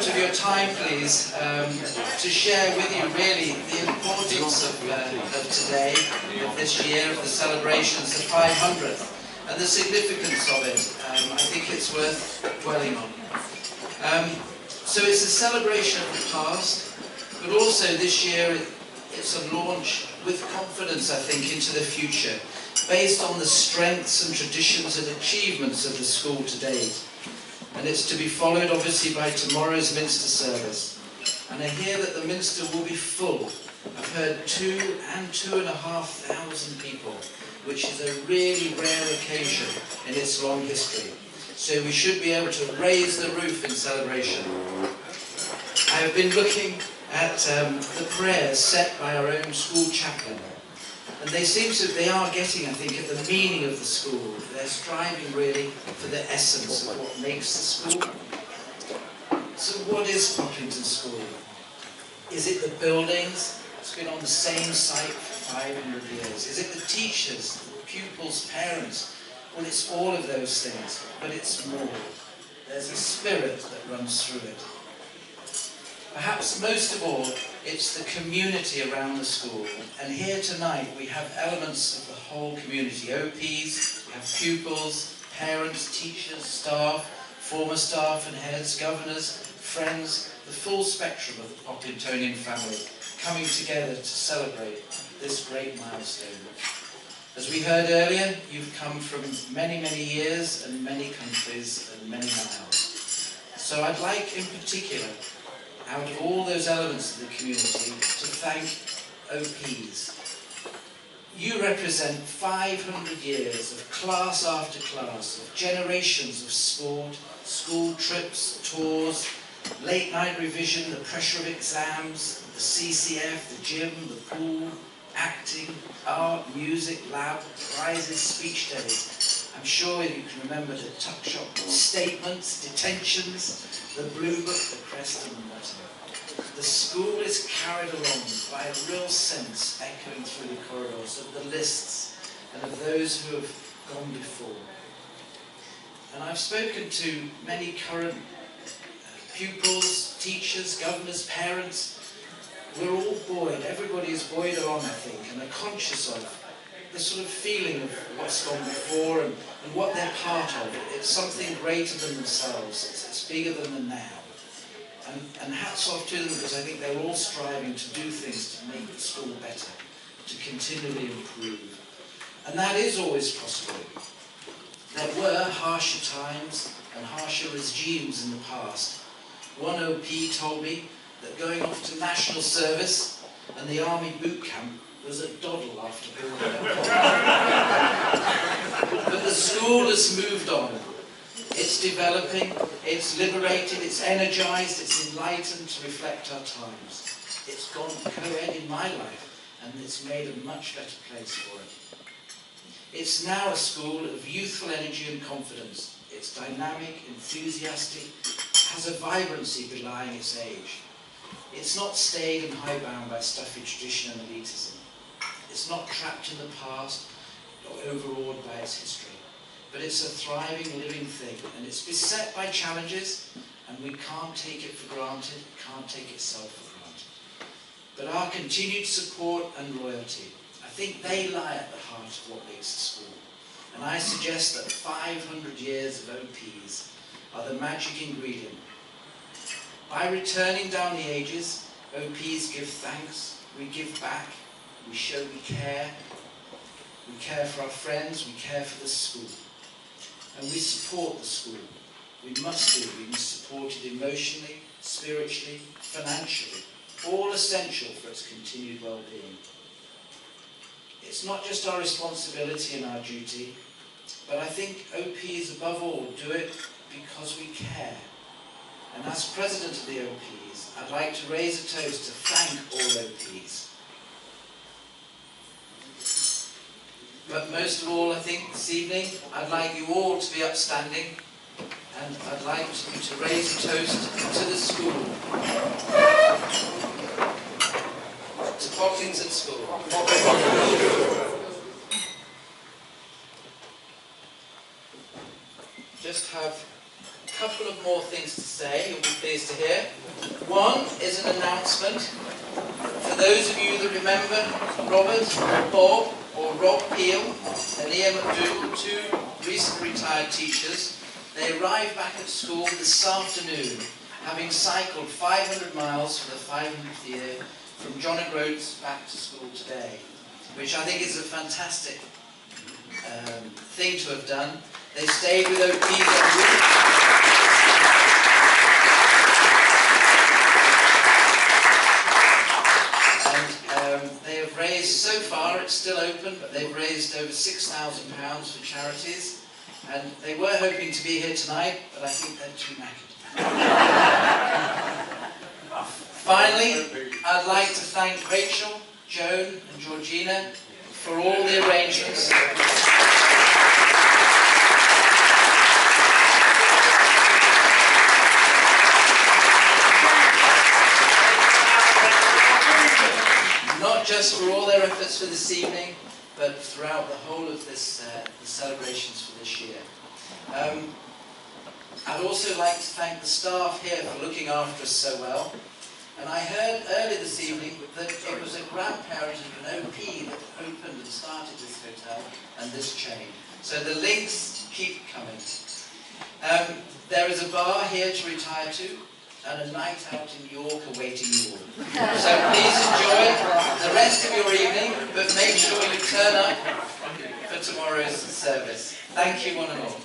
moment of your time, please, to share with you really the importance of today, of this year, of the celebrations, the 500th, and the significance of it. I think it's worth dwelling on. So it's a celebration of the past, but also this year it's a launch with confidence, I think, into the future, based on the strengths and traditions and achievements of the school to date. And it's to be followed, obviously, by tomorrow's Minster service. And I hear that the Minster will be full. I've heard 2,000 and 2,500 people, which is a really rare occasion in its long history. So we should be able to raise the roof in celebration. I have been looking at the prayers set by our own school chaplain. And they are getting, I think, at the meaning of the school. They're striving really for the essence of what makes the school. So what is Pocklington School? Is it the buildings? It's been on the same site for 500 years. Is it the teachers, the pupils, parents? Well, it's all of those things, but it's more. There's a spirit that runs through it. Perhaps most of all, it's the community around the school. And here tonight we have elements of the whole community. OPs, we have pupils, parents, teachers, staff, former staff and heads, governors, friends, the full spectrum of the Pocklingtonian family coming together to celebrate this great milestone. As we heard earlier, you've come from many, many years and many countries and many miles. So I'd like in particular, out of all those elements of the community, to thank OPs. You represent 500 years of class after class, of generations of sport, school trips, tours, late night revision, the pressure of exams, the CCF, the gym, the pool, acting, art, music, lab, prizes, speech days. I'm sure you can remember the tuck shop, statements, detentions, the blue book, the crest and the motto. The school is carried along by a real sense echoing through the corridors of the lists and of those who have gone before. And I've spoken to many current pupils, teachers, governors, parents. We're all buoyed, everybody is buoyed along, I think, and are conscious of the sort of feeling of what's gone before and what they're part of. It's something greater than themselves, it's bigger than the now. And hats off to them, because I think they're all striving to do things to make the school better, to continually improve. And that is always possible. There were harsher times and harsher regimes in the past. One OP told me that going off to national service and the army boot camp was a doddle after building up. But the school has moved on. It's developing, it's liberated, it's energised, it's enlightened to reflect our times. It's gone co-ed in my life, and it's made a much better place for it. It's now a school of youthful energy and confidence. It's dynamic, enthusiastic, has a vibrancy belying its age. It's not stayed and hidebound by stuffy tradition and elitism. It's not trapped in the past or overawed by its history. But it's a thriving, living thing, and it's beset by challenges, and we can't take it for granted, can't take itself for granted. But our continued support and loyalty, I think they lie at the heart of what makes the school. And I suggest that 500 years of OPs are the magic ingredient. By returning down the ages, OPs give thanks, we give back, we show we care for our friends, we care for the school. And we support the school. We must do. We must support it emotionally, spiritually, financially, all essential for its continued well-being. It's not just our responsibility and our duty, but I think OPs above all do it because we care. And as president of the OPs, I'd like to raise a toast to thank all OPs. But most of all, I think, this evening, I'd like you all to be upstanding, and I'd like you to raise a toast to the school. To Pocklington School. Just have a couple of more things to say, you'll be pleased to hear. One is an announcement. For those of you that remember Robert, Bob, or Rob Peel and Ian McDougall, two recently retired teachers, they arrived back at school this afternoon, having cycled 500 miles for the 500th year from John O'Groats back to school today, which I think is a fantastic thing to have done. They stayed with OPs en route. And they have raised, so far it's still open, but they've raised over £6,000 for charities. And they were hoping to be here tonight, but I think they're too knackered. Finally, I'd like to thank Rachel, Joan and Georgina for all the arrangements. Not just for all their efforts for this evening, but throughout the whole of this the celebrations for this year. I'd also like to thank the staff here for looking after us so well. And I heard earlier this evening that it was a grandparent of an OP that opened and started this hotel and this chain. So the links keep coming. There is a bar here to retire to, and a night out in York awaiting you all. So please enjoy the rest of your evening, but make sure you turn up for tomorrow's service. Thank you, one and all.